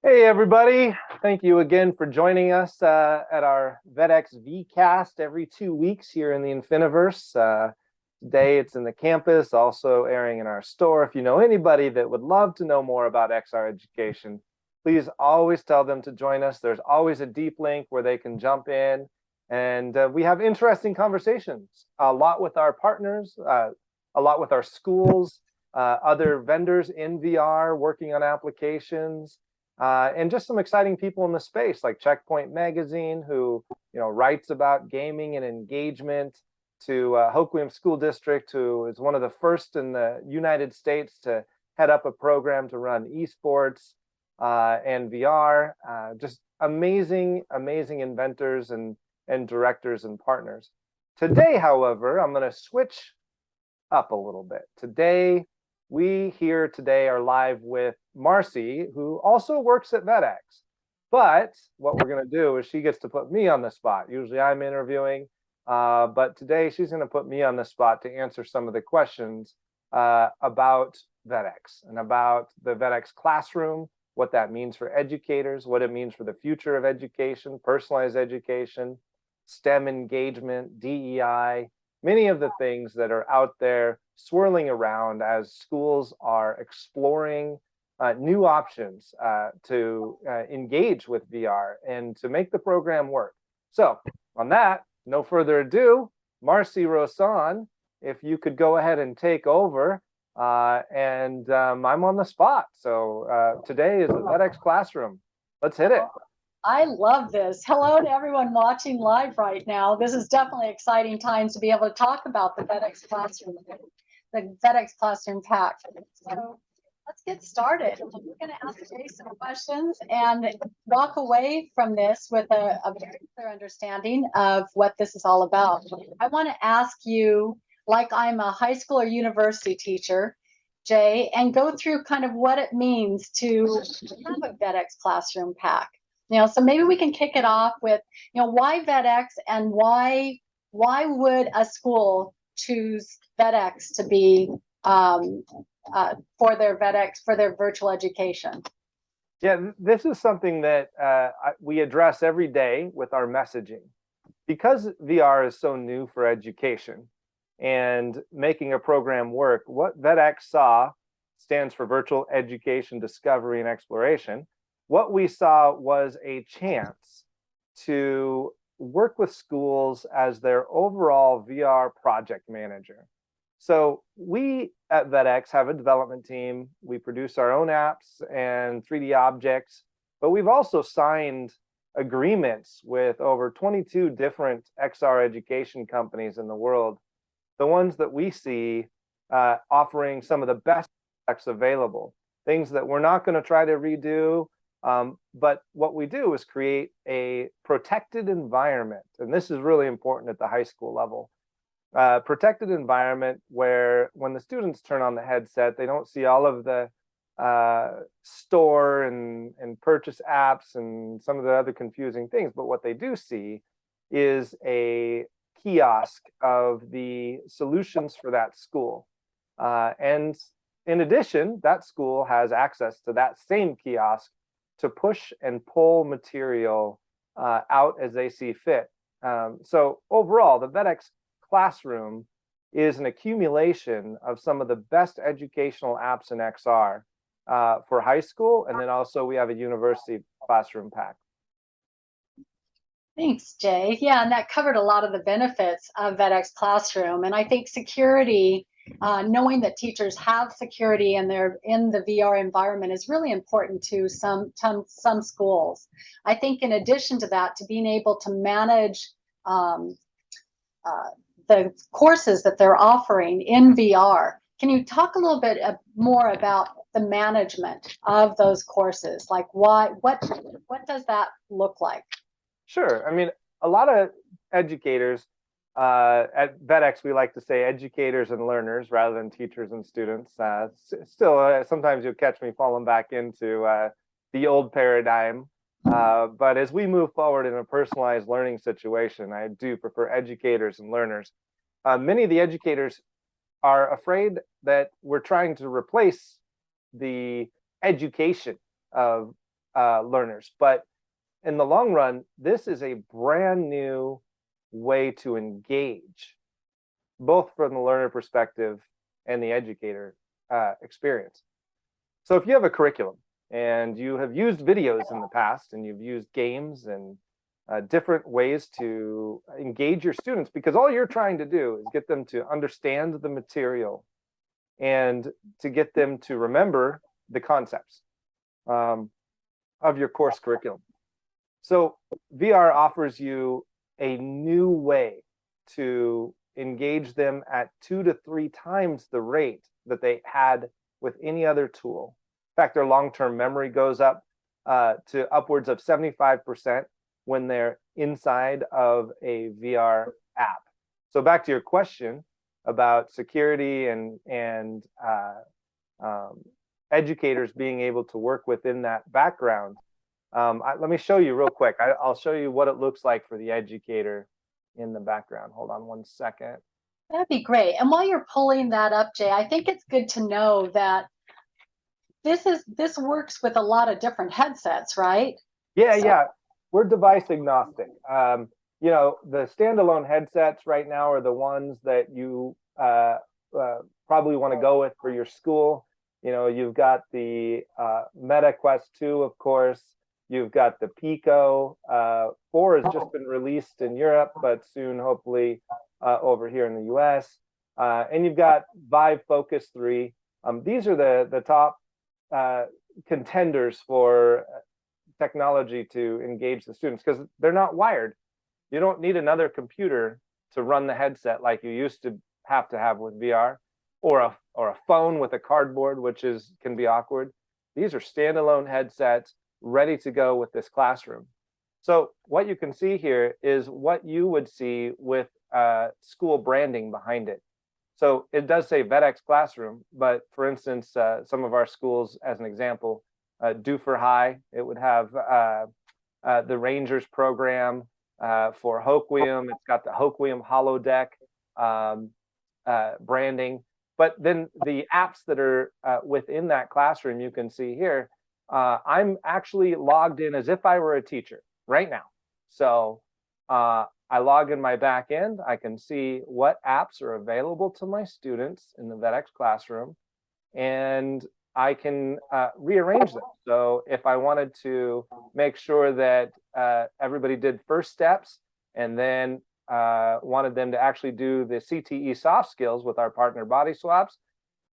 Hey, everybody. Thank you again for joining us at our VEDX VCast every 2 weeks here in the Infiniverse. Today it's in the campus, also airing in our store. If you know anybody that would love to know more about XR education, please always tell them to join us. There's always a deep link where they can jump in. And we have interesting conversations, a lot with our partners, a lot with our schools, other vendors in VR working on applications. And just some exciting people in the space, like Checkpoint Magazine, who writes about gaming and engagement, to Hoquiam School District, who is one of the first in the United States to head up a program to run esports and VR. Just amazing, amazing inventors and directors and partners. Today, however, I'm going to switch up a little bit. We here today are live with Marci, who also works at VEDX. But what we're going to do is she gets to put me on the spot. Usually I'm interviewing, but today she's going to put me on the spot to answer some of the questions about VEDX and about the VEDX classroom, what that means for educators, what it means for the future of education, personalized education, STEM engagement, DEI, many of the things that are out there swirling around as schools are exploring new options to engage with VR and to make the program work. So on that, no further ado, Marci Rosan, if you could go ahead and take over, and I'm on the spot. So today is the VEDX classroom. Let's hit it. I love this. Hello to everyone watching live right now. This is definitely exciting times to be able to talk about the VEDX classroom, the VEDX classroom pack. So let's get started. We're going to ask Jay some questions and walk away from this with a very clear understanding of what this is all about. I want to ask you, like I'm a high school or university teacher, Jay, and go through kind of what it means to have a VEDX classroom pack. So maybe we can kick it off with, why VEDX and why would a school choose VEDX to be for their VEDX, for their virtual education? Yeah, this is something that we address every day with our messaging. Because VR is so new for education and making a program work, what VEDX saw stands for Virtual Education Discovery and Exploration. What we saw was a chance to work with schools as their overall VR project manager. So we at VEDX have a development team. We produce our own apps and 3D objects, but we've also signed agreements with over 22 different XR education companies in the world, the ones that we see offering some of the best products available, things that we're not going to try to redo. But what we do is create a protected environment, and this is really important at the high school level. Protected environment where when the students turn on the headset, they don't see all of the store and purchase apps and some of the other confusing things, but what they do see is a kiosk of the solutions for that school. And in addition, that school has access to that same kiosk to push and pull material out as they see fit. So overall, the VEDX classroom is an accumulation of some of the best educational apps in XR for high school, and then also we have a university classroom pack. Thanks, Jay. Yeah, and that covered a lot of the benefits of VEDX Classroom. And I think security, knowing that teachers have security and they're in the VR environment is really important to some schools. I think in addition to that, to being able to manage the courses that they're offering in VR, can you talk a little bit more about the management of those courses? Like what does that look like? Sure. I mean, a lot of educators at VEDX, we like to say educators and learners rather than teachers and students. Still, sometimes you'll catch me falling back into the old paradigm. But as we move forward in a personalized learning situation, I do prefer educators and learners. Many of the educators are afraid that we're trying to replace the education of learners. But in the long run, this is a brand new way to engage, both from the learner perspective and the educator experience. So if you have a curriculum and you have used videos in the past and you've used games and different ways to engage your students, because all you're trying to do is get them to understand the material and to get them to remember the concepts of your course curriculum. So VR offers you a new way to engage them at 2 to 3 times the rate that they had with any other tool. In fact, their long-term memory goes up to upwards of 75% when they're inside of a VR app. So back to your question about security and educators being able to work within that background. Let me show you real quick. I'll show you what it looks like for the educator in the background. Hold on one second. That'd be great. And while you're pulling that up, Jay, I think it's good to know that this works with a lot of different headsets, right? Yeah. We're device agnostic. You know, the standalone headsets right now are the ones that you probably want to go with for your school. You know, you've got the Meta Quest 2, of course. You've got the Pico. 4 has just been released in Europe, but soon, hopefully, over here in the US. And you've got Vive Focus 3. These are the top contenders for technology to engage the students because they're not wired. You don't need another computer to run the headset like you used to have with VR, or a phone with a cardboard, which can be awkward. These are standalone headsets ready to go with this classroom. So what you can see here is what you would see with school branding behind it. So it does say VEDX Classroom, but for instance, some of our schools, as an example, Duffer High, it would have the Rangers program. For Hoquiam, it's got the Hoquiam holodeck branding. But then the apps that are within that classroom, you can see here, I'm actually logged in as if I were a teacher right now. So I log in my back end. I can see what apps are available to my students in the VEDX Classroom, and I can rearrange them. So if I wanted to make sure that everybody did first steps and then wanted them to actually do the CTE soft skills with our partner Body Swaps,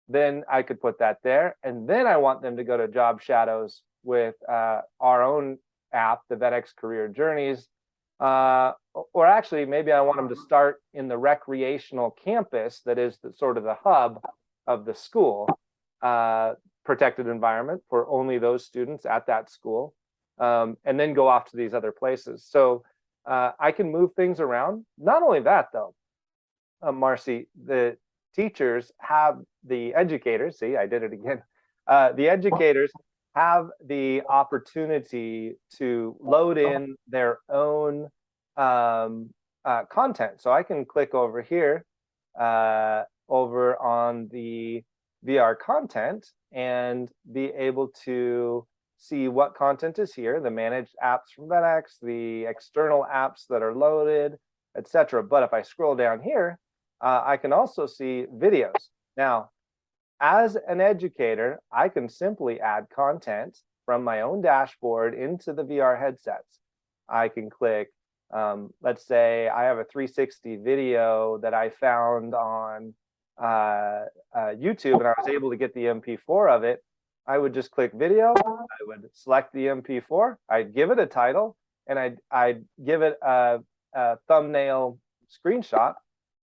then I could put that there. And then I want them to go to Job Shadows with our own app, the VEDX Career Journeys. Or actually, maybe I want them to start in the recreational campus that is sort of the hub of the school, protected environment for only those students at that school, and then go off to these other places. So I can move things around. Not only that, though, Marci, the teachers have the educators, see, I did it again. The educators have the opportunity to load in their own content. So I can click over here, over on the VR content, and be able to see what content is here, the managed apps from VEDX, the external apps that are loaded, etc. But if I scroll down here, I can also see videos. Now, as an educator, I can simply add content from my own dashboard into the VR headsets. I can click, let's say I have a 360 video that I found on YouTube, and I was able to get the MP4 of it. I would just click video, I would select the MP4, I'd give it a title, and I'd give it a thumbnail screenshot.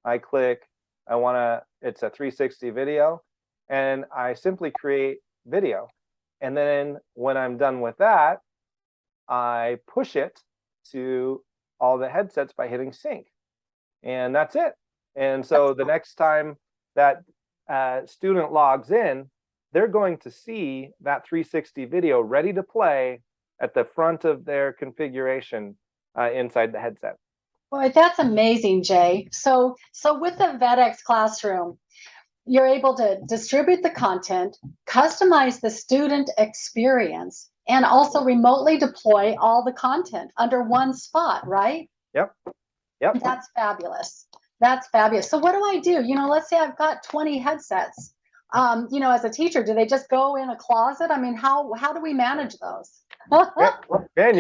I click, it's a 360 video, and I simply create video. And then when I'm done with that, I push it to all the headsets by hitting sync. And that's it. And so the next time that student logs in, they're going to see that 360 video ready to play at the front of their configuration inside the headset. Boy, that's amazing, Jay. So with the VEDX Classroom, you're able to distribute the content, customize the student experience, and also remotely deploy all the content under one spot, right? Yep. Yep. That's fabulous. That's fabulous. So what do I do? Let's say I've got 20 headsets. As a teacher, do they just go in a closet? I mean, how do we manage those? Man,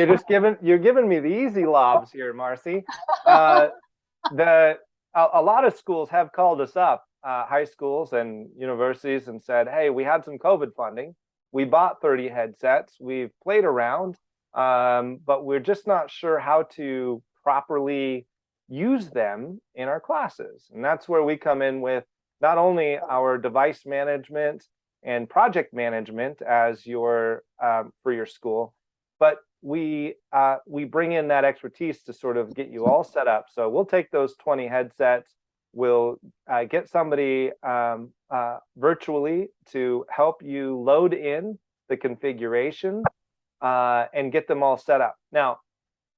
you're giving me the easy lobs here, Marci. A lot of schools have called us up, high schools and universities, and said, "Hey, we had some COVID funding. We bought 30 headsets. We've played around, but we're just not sure how to properly use them in our classes." And that's where we come in with not only our device management and project management as your for your school, but we bring in that expertise to sort of get you all set up. So we'll take those 20 headsets, we'll get somebody virtually to help you load in the configuration and get them all set up. Now,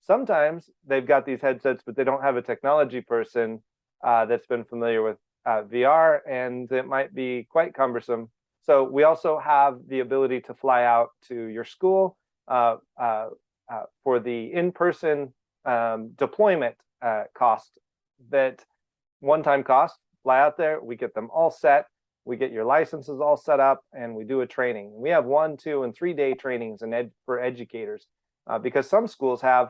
sometimes they've got these headsets, but they don't have a technology person that's been familiar with VR, and it might be quite cumbersome. So we also have the ability to fly out to your school for the in-person deployment cost, that one-time cost. Fly out there, we get them all set, we get your licenses all set up, and we do a training. We have 1, 2, and 3 day trainings for educators because some schools have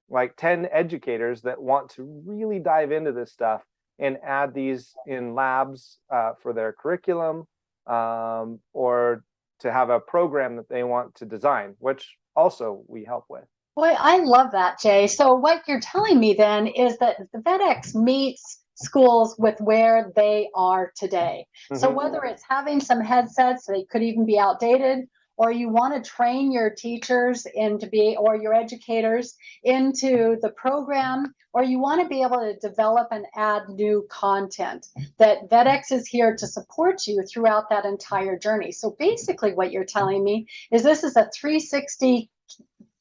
like 10 educators that want to really dive into this stuff and add these in labs for their curriculum, or to have a program that they want to design, which also we help with. Boy, I love that, Jay. So what you're telling me then is that the VEDX meets schools with where they are today. So whether it's having some headsets, they could even be outdated, or you want to train your teachers or your educators into the program, or you want to be able to develop and add new content, that VEDX is here to support you throughout that entire journey. So basically what you're telling me is this is a 360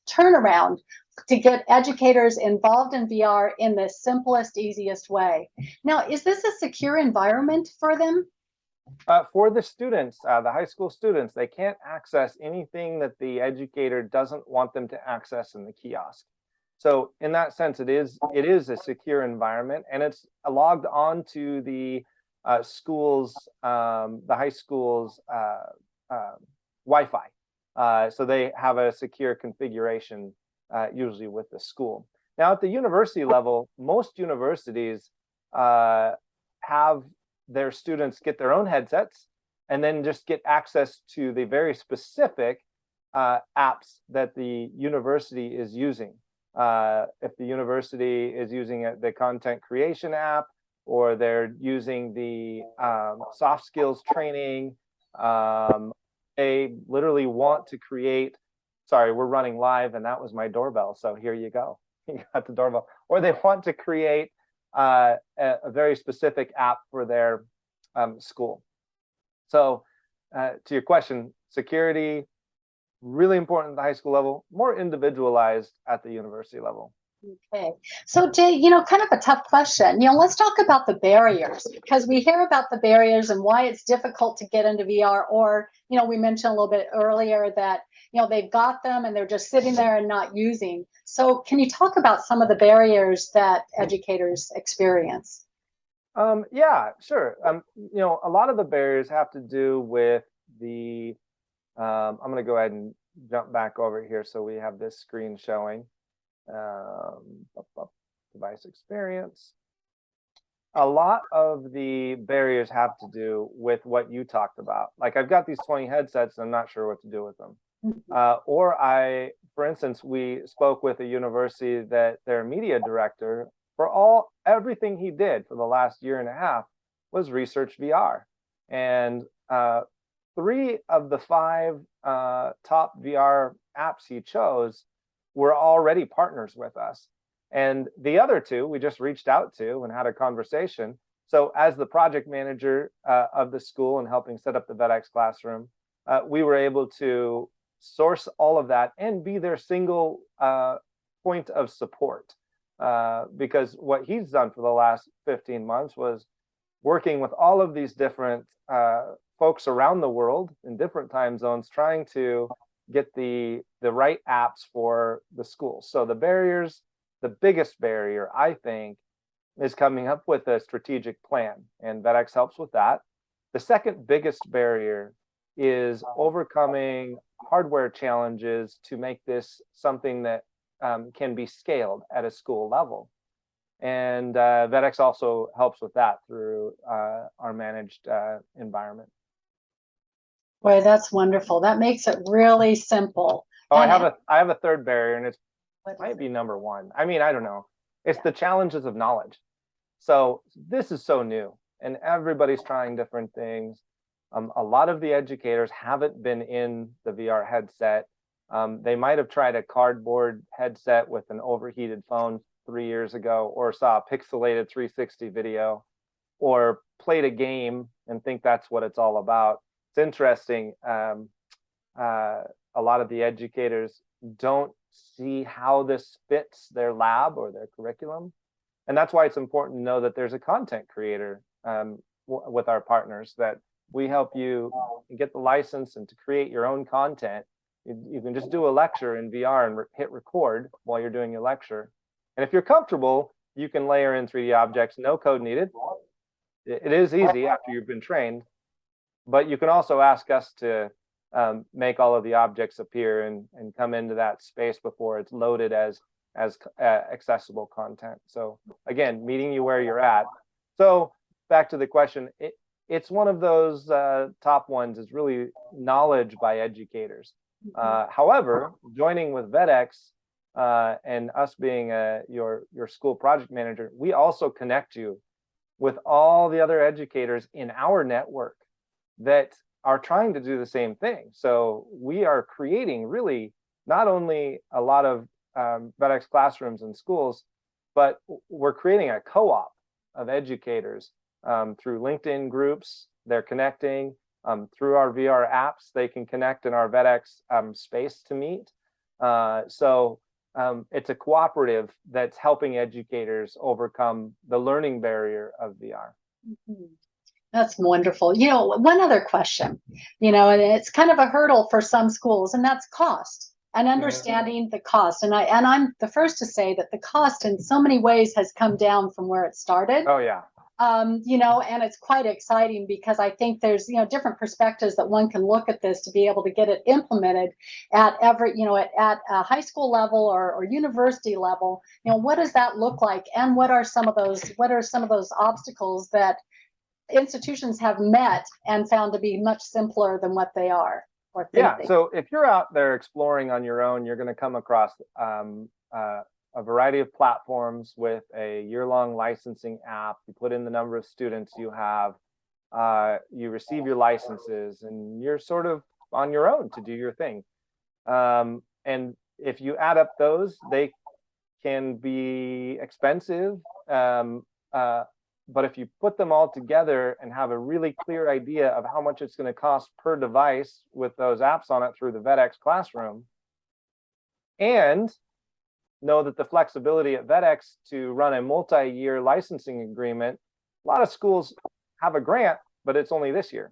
turnaround to get educators involved in VR in the simplest, easiest way. Now, is this a secure environment for them? For the students, the high school students, they can't access anything that the educator doesn't want them to access in the kiosk. So in that sense, it is a secure environment, and it's logged on to the high school's Wi-Fi. So they have a secure configuration usually with the school. Now at the university level, most universities have their students get their own headsets and then just get access to the very specific apps that the university is using. If the university is using the content creation app, or they're using the soft skills training, they literally want to create, sorry, we're running live and that was my doorbell. So here you go. You got the doorbell. Or they want to create a very specific app for their school. So to your question, security, really important at the high school level, more individualized at the university level. Okay. So Jay, kind of a tough question. Let's talk about the barriers, because we hear about the barriers and why it's difficult to get into VR, or, we mentioned a little bit earlier that, they've got them and they're just sitting there and not using. So can you talk about some of the barriers that educators experience? Yeah, sure. A lot of the barriers have to do with the, I'm going to go ahead and jump back over here so we have this screen showing. Device experience. A lot of the barriers have to do with what you talked about. Like, I've got these 20 headsets and I'm not sure what to do with them. For instance, we spoke with a university that their media director, for everything he did for the last year and a half, was research VR. And 3 of the 5 top VR apps he chose were already partners with us. And the other 2 we just reached out to and had a conversation. So as the project manager of the school and helping set up the VEDX classroom, we were able to source all of that and be their single point of support. Because what he's done for the last 15 months was working with all of these different folks around the world in different time zones, trying to get the right apps for the schools. So the biggest barrier, I think, is coming up with a strategic plan, and VEDX helps with that. The second biggest barrier is overcoming hardware challenges to make this something that can be scaled at a school level. And VEDX also helps with that through our managed environment. Boy, that's wonderful. That makes it really simple. Oh, And I have a third barrier, and it what is might it? be number one. I mean, I don't know. It's the challenges of knowledge. So this is so new, and everybody's trying different things. A lot of the educators haven't been in the VR headset. They might have tried a cardboard headset with an overheated phone 3 years ago, or saw a pixelated 360 video, or played a game and think that's what it's all about. It's interesting. A lot of the educators don't see how this fits their lab or their curriculum. And that's why it's important to know that there's a content creator with our partners, that we help you get the license and to create your own content. You can just do a lecture in VR and hit record while you're doing your lecture. And if you're comfortable, you can layer in 3D objects, no code needed. It is easy after you've been trained, but you can also ask us to make all of the objects appear and come into that space before it's loaded as accessible content. So again, meeting you where you're at. So back to the question, it's one of those top ones is really knowledge by educators. However, joining with VEDX and us being your school project manager, we also connect you with all the other educators in our network that are trying to do the same thing. So we are creating really not only a lot of VEDX classrooms in schools, but we're creating a co-op of educators through LinkedIn groups. They're connecting through our VR apps. They can connect in our VEDX space to meet. So it's a cooperative that's helping educators overcome the learning barrier of VR. Mm-hmm. That's wonderful. One other question, and it's kind of a hurdle for some schools, and that's cost and understanding the cost. And I'm the first to say that the cost in so many ways has come down from where it started. Oh, yeah. And it's quite exciting because I think there's, different perspectives that one can look at this to be able to get it implemented at every, at a high school level or university level. What does that look like? And what are some of those obstacles that institutions have met and found to be much simpler than what they are? Yeah, so if you're out there exploring on your own, you're going to come across a variety of platforms with a year-long licensing app. You put in the number of students you have, you receive your licenses, and you're sort of on your own to do your thing. And if you add up those, they can be expensive. But if you put them all together and have a really clear idea of how much it's going to cost per device with those apps on it through the VEDX classroom, and know that the flexibility at VEDX to run a multi-year licensing agreement, a lot of schools have a grant, but it's only this year.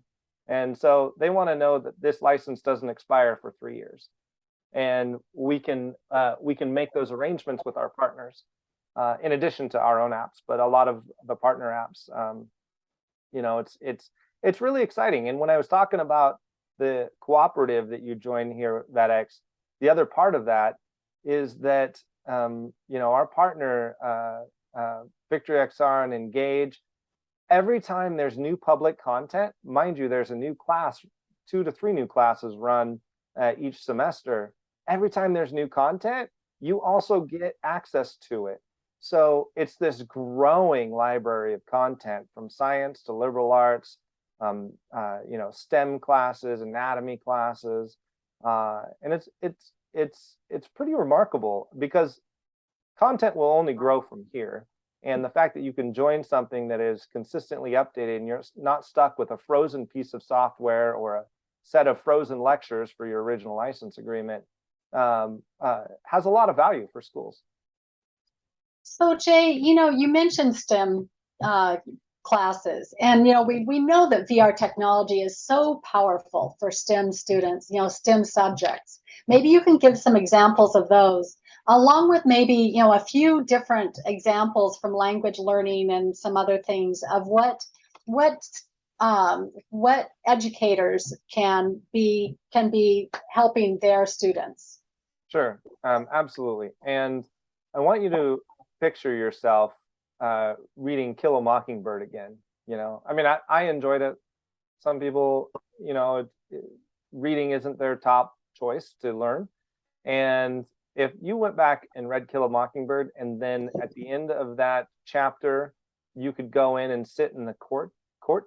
And so they want to know that this license doesn't expire for 3 years. And we can make those arrangements with our partners. In addition to our own apps, but a lot of the partner apps, it's really exciting. And when I was talking about the cooperative that you join here at VEDX, the other part of that is that our partner Victory XR and Engage, every time there's new public content, mind you, there's a new class, 2 to 3 new classes run each semester. Every time there's new content, you also get access to it. So it's this growing library of content from science to liberal arts, STEM classes, anatomy classes, and it's pretty remarkable because content will only grow from here. And the fact that you can join something that is consistently updated and you're not stuck with a frozen piece of software or a set of frozen lectures for your original license agreement has a lot of value for schools. So Jay, you mentioned STEM classes, and we know that VR technology is so powerful for STEM students, STEM subjects. Maybe you can give some examples of those, along with maybe, a few different examples from language learning and some other things of what educators can be helping their students. Sure, absolutely. And I want you to picture yourself reading Kill a Mockingbird again. I mean, I enjoyed it. Some people, reading isn't their top choice to learn. And if you went back and read Kill a Mockingbird, and then at the end of that chapter, you could go in and sit in the court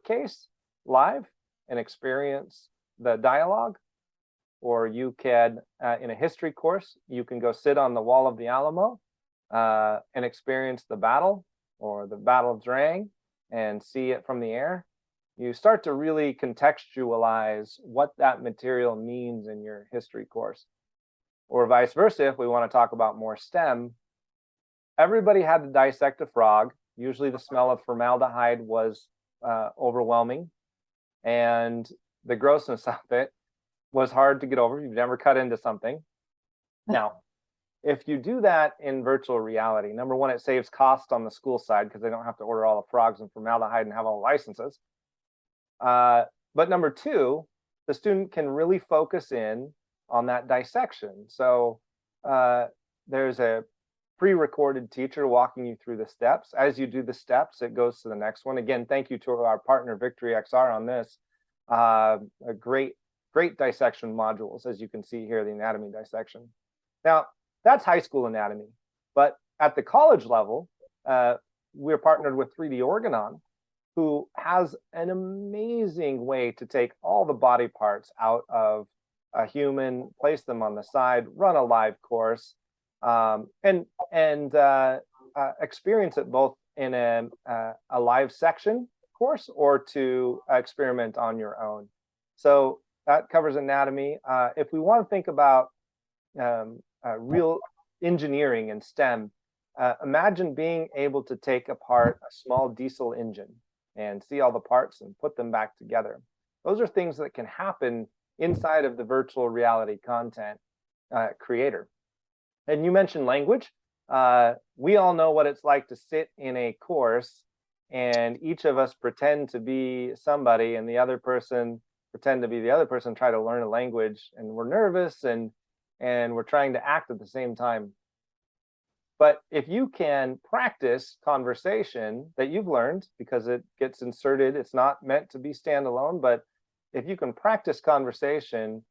case live and experience the dialogue, or you can, in a history course, you can go sit on the wall of the Alamo and experience the battle or the Battle of Drang and see it from the air. You start to really contextualize what that material means in your history course. Or vice versa, if we want to talk about more STEM, everybody had to dissect a frog. Usually the smell of formaldehyde was overwhelming, and the grossness of it was hard to get over if you've never cut into something. Now, if you do that in virtual reality, number one, it saves cost on the school side because they don't have to order all the frogs and formaldehyde and have all the licenses. But number two, the student can really focus in on that dissection. So there's a pre-recorded teacher walking you through the steps. As you do the steps, it goes to the next one. Again, thank you to our partner Victory XR on this. A great dissection modules, as you can see here, the anatomy dissection. Now, that's high school anatomy. But at the college level, we're partnered with 3D Organon, who has an amazing way to take all the body parts out of a human, place them on the side, run a live course, and experience it both in a live section course or to experiment on your own. So that covers anatomy. If we want to think about real engineering and STEM, imagine being able to take apart a small diesel engine and see all the parts and put them back together. Those are things that can happen inside of the virtual reality content creator. And you mentioned language. We all know what it's like to sit in a course and each of us pretend to be somebody and the other person pretend to be the other person, try to learn a language, and we're nervous and we're trying to act at the same time. But if you can practice conversation that you've learned, because it gets inserted, it's not meant to be standalone, but if you can practice conversation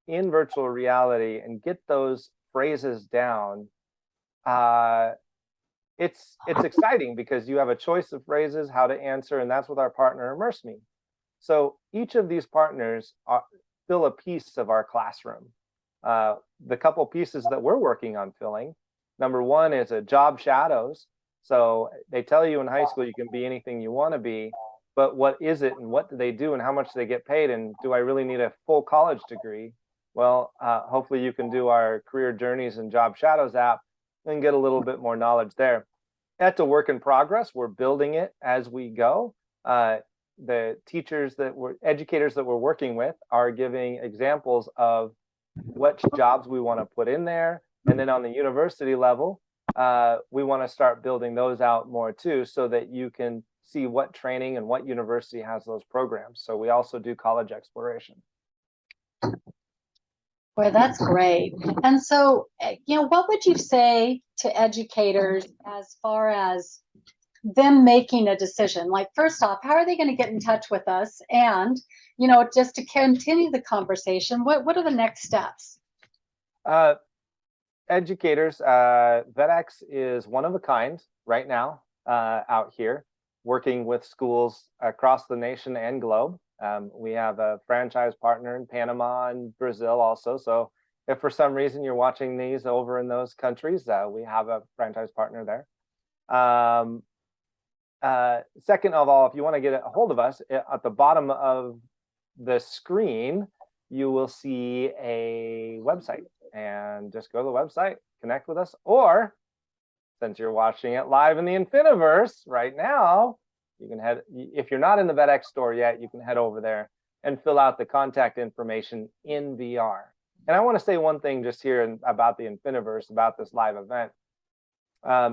in virtual reality and get those phrases down, it's exciting because you have a choice of phrases, how to answer, and that's with our partner ImmerseMe. So each of these partners fill a piece of our classroom. The couple pieces that we're working on filling, number one is a job shadows. So they tell you in high school you can be anything you want to be, but what is it and what do they do and how much do they get paid and do I really need a full college degree? Well, hopefully you can do our career journeys and job shadows app and get a little bit more knowledge there. That's a work in progress. We're building it as we go. The educators that we're working with are giving examples of which jobs we want to put in there. And then on the university level, we want to start building those out more too, so that you can see what training and what university has those programs. So we also do college exploration. Boy, that's great. And so, what would you say to educators as far as them making a decision? Like, first off, how are they going to get in touch with us? And, just to continue the conversation, what are the next steps? Educators, VEDX is one of a kind right now out here, working with schools across the nation and globe. We have a franchise partner in Panama and Brazil also. So if for some reason you're watching these over in those countries, we have a franchise partner there. Second of all, if you want to get a hold of us, at the bottom of the screen, you will see a website, and just go to the website, connect with us, or since you're watching it live in the Infiniverse right now, you can if you're not in the VEDX store yet, you can head over there and fill out the contact information in VR. And I want to say one thing just here about the Infiniverse, about this live event.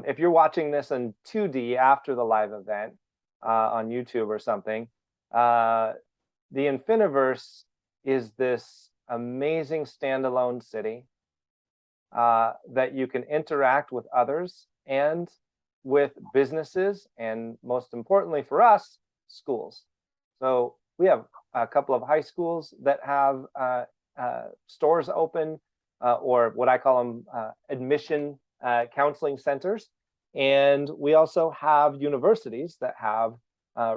If you're watching this in 2D after the live event on YouTube or something, the Infiniverse is this amazing standalone city that you can interact with others and with businesses, and most importantly for us, schools. So we have a couple of high schools that have stores open, or what I call them admission counseling centers. And we also have universities that have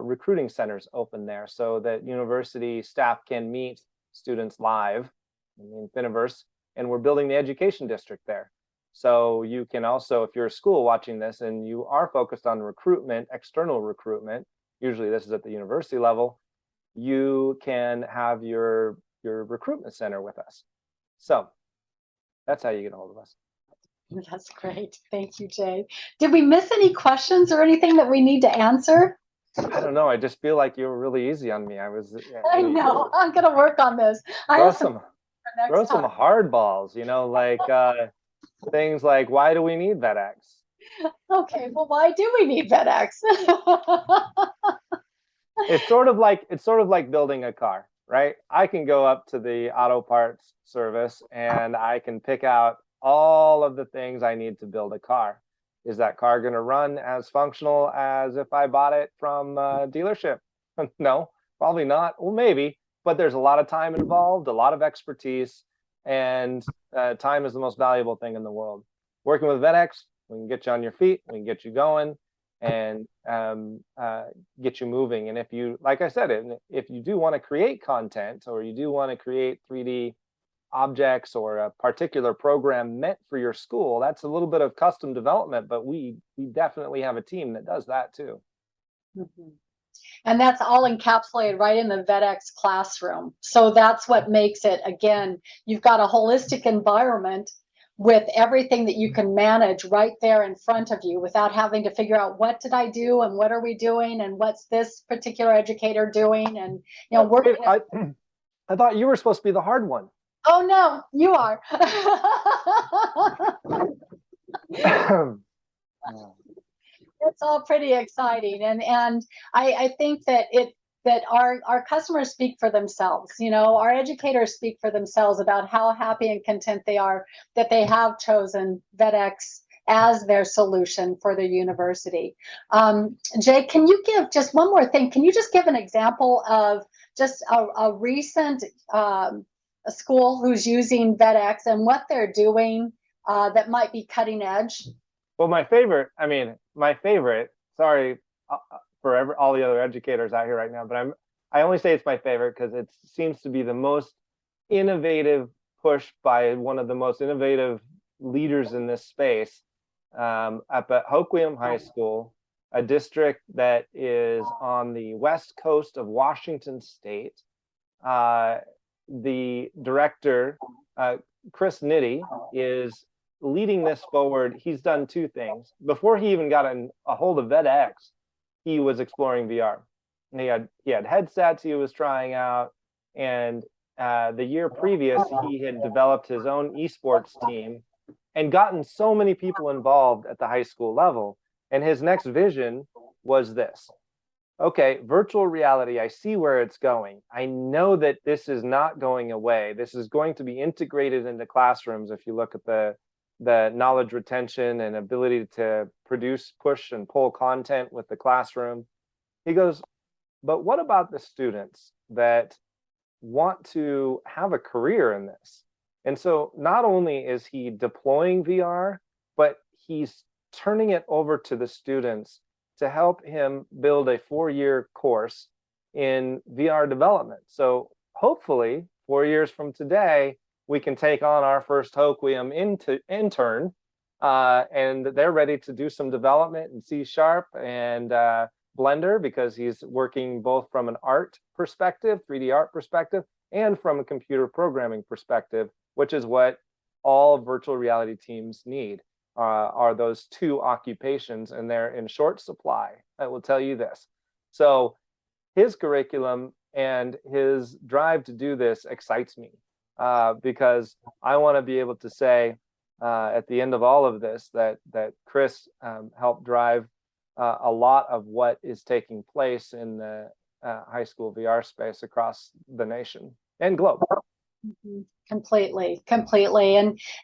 recruiting centers open there so that university staff can meet students live in the Infiniverse. And we're building the education district there. So you can also, if you're a school watching this and you are focused on recruitment, external recruitment, usually this is at the university level, you can have your recruitment center with us. So that's how you get a hold of us. That's great. Thank you, Jay. Did we miss any questions or anything that we need to answer? I don't know. I just feel like you were really easy on me. I know. I'm going to work on this. Throw some hard balls, like things like, why do we need VEDX? Okay, well, why do we need VEDX? It's sort of like building a car, right? I can go up to the auto parts service and I can pick out all of the things I need to build a car. Is that car going to run as functional as if I bought it from a dealership? No, probably not. Well, maybe, but there's a lot of time involved, a lot of expertise, and time is the most valuable thing in the world. Working with VEDX, we can get you on your feet, we can get you going, and get you moving. And if you, like I said, if you do want to create content, or you do want to create 3D objects or a particular program meant for your school, that's a little bit of custom development, but we definitely have a team that does that too. Mm-hmm. And that's all encapsulated right in the VEDX classroom. So that's what makes it, again, you've got a holistic environment with everything that you can manage right there in front of you without having to figure out what did I do and what are we doing and what's this particular educator doing, and working. I thought you were supposed to be the hard one. Oh no, you are. It's all pretty exciting, and I think that our customers speak for themselves. Our educators speak for themselves about how happy and content they are that they have chosen VEDX as their solution for their university. Jay, can you give just one more thing? Can you just give an example of just a recent a school who's using VEDX and what they're doing that might be cutting edge? Well, my favorite, sorry for all the other educators out here right now, but I only say it's my favorite because it seems to be the most innovative push by one of the most innovative leaders in this space, up at Hoquiam High School, a district that is on the west coast of Washington State. The director, Chris Nitti, is leading this forward. He's done two things. Before he even got a hold of VEDX, he was exploring VR. And he had headsets he was trying out, and the year previous he had developed his own esports team and gotten so many people involved at the high school level. And his next vision was this. Okay, virtual reality, I see where it's going. I know that this is not going away. This is going to be integrated into classrooms. If you look at the knowledge retention and ability to produce, push, and pull content with the classroom. He goes, but what about the students that want to have a career in this? And so not only is he deploying VR, but he's turning it over to the students to help him build a 4-year course in VR development. So hopefully 4 years from today, we can take on our first Hoquiam intern, and they're ready to do some development in C# and Blender, because he's working both from an art perspective, 3D art perspective, and from a computer programming perspective, which is what all virtual reality teams need, are those two occupations, and they're in short supply. I will tell you this. So his curriculum and his drive to do this excites me. because I want to be able to say at the end of all of this that Chris helped drive a lot of what is taking place in the high school VR space across the nation and globe. Completely.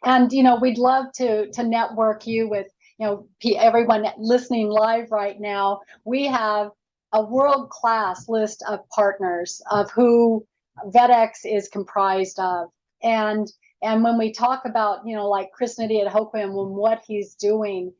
And we'd love to network you with everyone listening live right now. We have a world-class list of partners of who VEDX is comprised of, and when we talk about like Chris Nitty at Hoquiam and what he's doing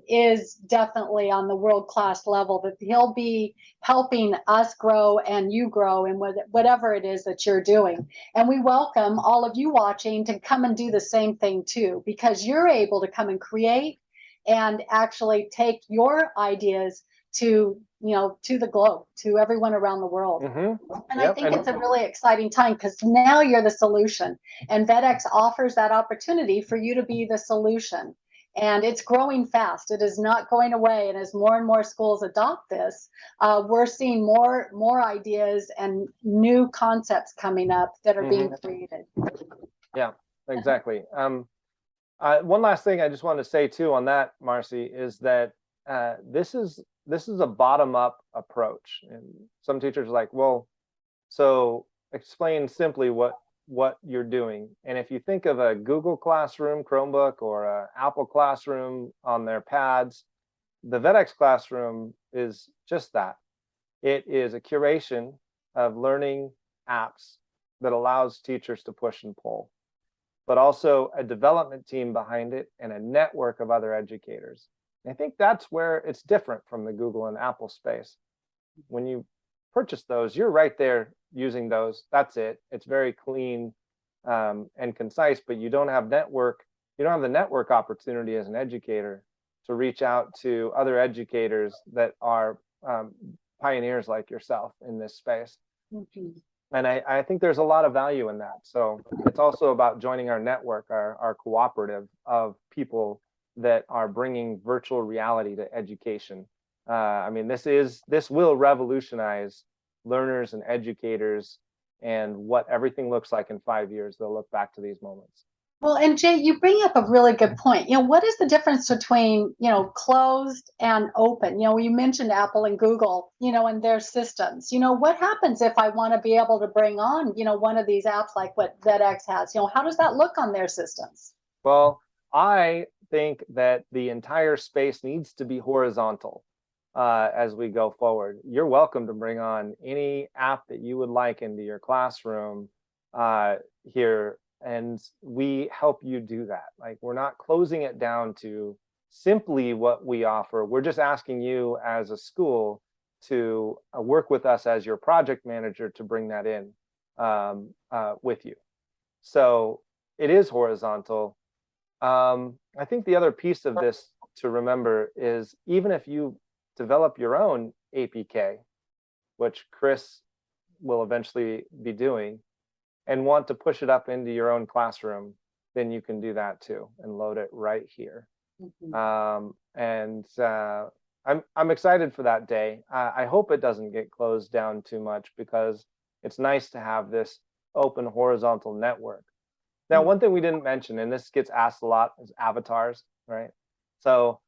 is definitely on the world-class level, that he'll be helping us grow and you grow in whatever it is that you're doing. And we welcome all of you watching to come and do the same thing too, because you're able to come and create and actually take your ideas to the globe, to everyone around the world. And I think it's a really exciting time, because now you're the solution, and VEDX offers that opportunity for you to be the solution. And it's growing fast. It is not going away. And as more and more schools adopt this, we're seeing more ideas and new concepts coming up that are being created. Yeah, exactly. One last thing I just wanted to say too on that, Marci, is that this is a bottom-up approach. And some teachers are like, well, so explain simply what you're doing. And if you think of a Google Classroom Chromebook or an Apple Classroom on their pads, the VEDX Classroom is just that. It is a curation of learning apps that allows teachers to push and pull, but also a development team behind it and a network of other educators. And I think that's where it's different from the Google and Apple space. When you purchase those, you're right there using those. That's it. It's very clean and concise, but you don't have the network opportunity as an educator to reach out to other educators that are pioneers like yourself in this space. And I think there's a lot of value in that. So it's also about joining our network, our cooperative of people that are bringing virtual reality to education. I mean, this will revolutionize learners and educators, and what everything looks like in 5 years. They'll look back to these moments. Well, and Jay, you bring up a really good point. What is the difference between, closed and open? You mentioned Apple and Google, and their systems. What happens if I want to be able to bring on, one of these apps like what VEDX has? How does that look on their systems? Well, I think that the entire space needs to be horizontal as we go forward. You're welcome to bring on any app that you would like into your classroom here, and we help you do that. Like, we're not closing it down to simply what we offer. We're just asking you as a school to work with us as your project manager to bring that in with you. So it is horizontal. I think the other piece of this to remember is, even if you develop your own APK, which Chris will eventually be doing, and want to push it up into your own classroom, then you can do that too and load it right here. I'm excited for that day. I hope it doesn't get closed down too much, because it's nice to have this open horizontal network. Now, one thing we didn't mention, and this gets asked a lot, is avatars, right? So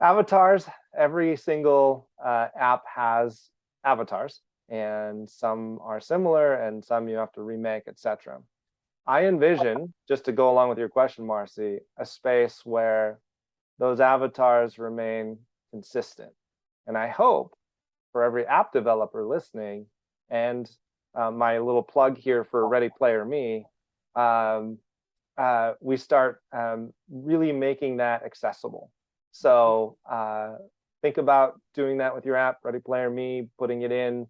avatars, every single app has avatars, and some are similar and some you have to remake, etc. I envision, just to go along with your question, Marci, a space where those avatars remain consistent. And I hope for every app developer listening, and my little plug here for Ready Player Me, we start really making that accessible. So think about doing that with your app, Ready Player Me, putting it in,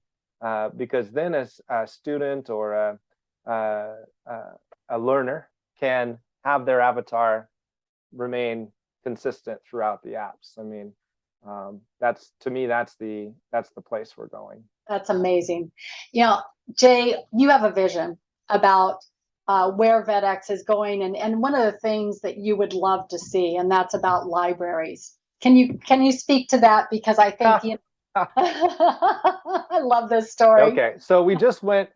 because then as a student or a learner can have their avatar remain consistent throughout the apps. I mean, that's, to me, that's the place we're going. That's amazing. Jay, you have a vision about where VEDX is going, and one of the things that you would love to see, and that's about libraries. Can you speak to that? Because I think I love this story. Okay, so we just went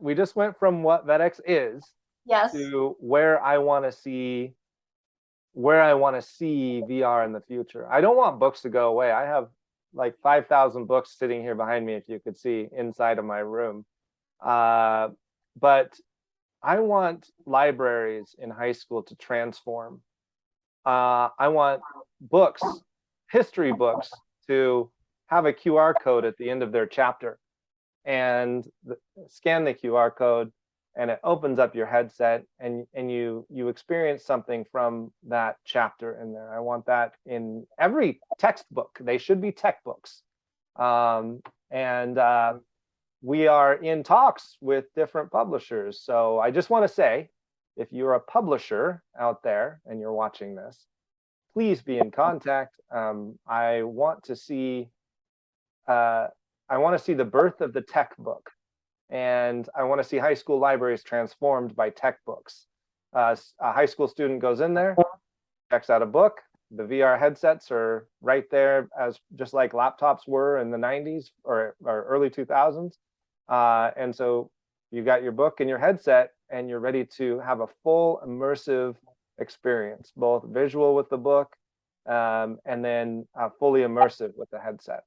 from what VEDX is Yes. to where I want to see VR in the future. I don't want books to go away. I have like 5,000 books sitting here behind me, if you could see inside of my room. But I want libraries in high school to transform. I want books, history books, to have a QR code at the end of their chapter, and scan the QR code, and it opens up your headset, and you experience something from that chapter in there. I want that in every textbook. They should be tech books. And we are in talks with different publishers. So I just want to say, if you're a publisher out there and you're watching this, please be in contact. I want to see the birth of the tech book, and I want to see high school libraries transformed by tech books. A high school student goes in there, checks out a book. The VR headsets are right there, as just like laptops were in the 90s or early 2000s. And so you got your book and your headset, and you're ready to have a full immersive experience, both visual with the book, and then fully immersive with the headset.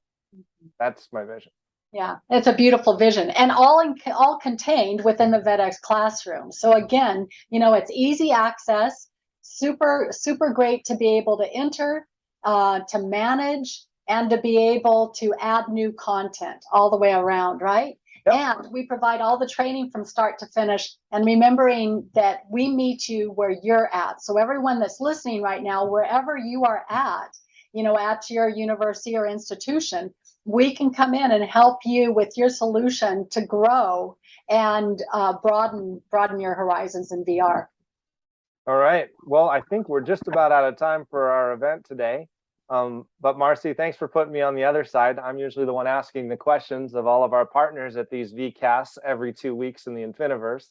That's my vision. Yeah, it's a beautiful vision, and all contained within the VEDX classroom. So again, it's easy access, super great to be able to enter, to manage, and to be able to add new content all the way around, right? Yep. And we provide all the training from start to finish, and remembering that we meet you where you're at. So everyone that's listening right now, wherever you are at your university or institution, we can come in and help you with your solution to grow and broaden your horizons in VR. All right. Well, I think we're just about out of time for our event today. But Marci, thanks for putting me on the other side. I'm usually the one asking the questions of all of our partners at these VCasts every 2 weeks in the Infiniverse.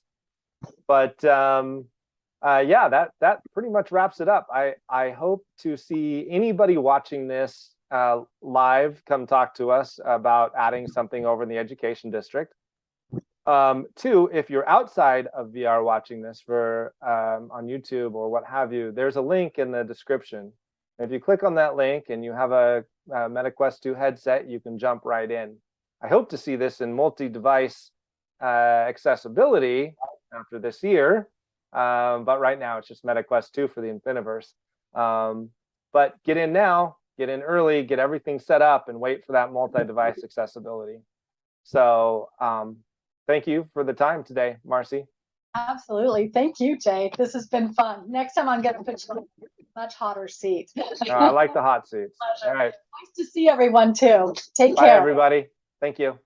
But yeah, that pretty much wraps it up. I hope to see anybody watching this live come talk to us about adding something over in the education district. Two, if you're outside of VR watching this on YouTube or what have you, there's a link in the description. If you click on that link and you have a MetaQuest 2 headset, you can jump right in. I hope to see this in multi-device accessibility after this year, but right now it's just MetaQuest 2 for the Infiniverse. But get in now, get in early, get everything set up, and wait for that multi-device accessibility. So thank you for the time today, Marci. Absolutely. Thank you, Jay. This has been fun. Next time I'm going to put you in a much hotter seat. I like the hot seats. All right. Nice to see everyone, too. Take care. Bye, everybody. Thank you.